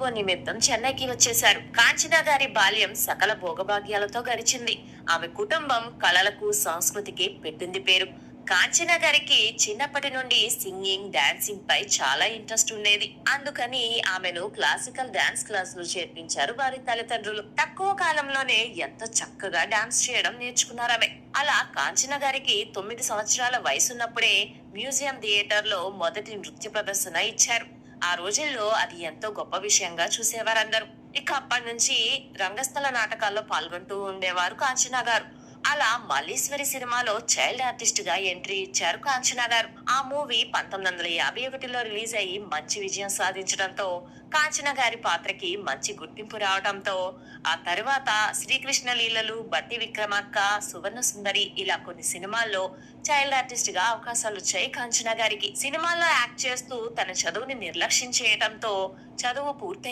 ఉద్యోగం నిమిత్తం చెన్నైకి వచ్చేశారు. కాంచన గారి బాల్యం సకల భోగభాగ్యాలతో గడిచింది. ఆమె కుటుంబం కళలకు, సంస్కృతికి పెట్టింది పేరు. కాంచన గారికి చిన్నప్పటి నుండి సింగింగ్, డాన్సింగ్ పై చాలా ఇంట్రెస్ట్ ఉండేది. అందుకని ఆమెను క్లాసికల్ డాన్స్ క్లాసులు చేర్పించారు వారి తల్లిదండ్రులు. తక్కువ కాలంలోనే ఎంతో చక్కగా డాన్స్ చేయడం నేర్చుకున్నారామె. అలా కాంచన గారికి 9 సంవత్సరాల వయసున్నప్పుడే మ్యూజియం థియేటర్ లో మొదటి నృత్య ప్రదర్శన ఇచ్చారు. ఆ రోజుల్లో అది ఎంతో గొప్ప విషయంగా చూసేవారందరూ. ఇక అప్పటి నుంచి రంగస్థల నాటకాల్లో పాల్గొంటూ ఉండేవారు కాంచన గారు. అలా మల్లీశ్వరి సినిమాలో చైల్డ్ ఆర్టిస్ట్ గా ఎంట్రీ ఇచ్చారు కాంచన గారు. ఆ మూవీ 1951లో రిలీజ్ అయ్యి మంచి విజయం సాధించడంతో కాంచన గారి పాత్రకి మంచి గుర్తింపు రావడంతో ఆ తర్వాత శ్రీకృష్ణ లీలలు, బట్టి విక్రమార్క, సువర్ణ సుందరి ఇలా కొన్ని సినిమాల్లో చైల్డ్ ఆర్టిస్ట్ గా అవకాశాలు వచ్చాయి కాంచన గారికి. సినిమాల్లో యాక్ట్ చేస్తూ తన చదువుని నిర్లక్ష్యం చేయడంతో చదువు పూర్తయి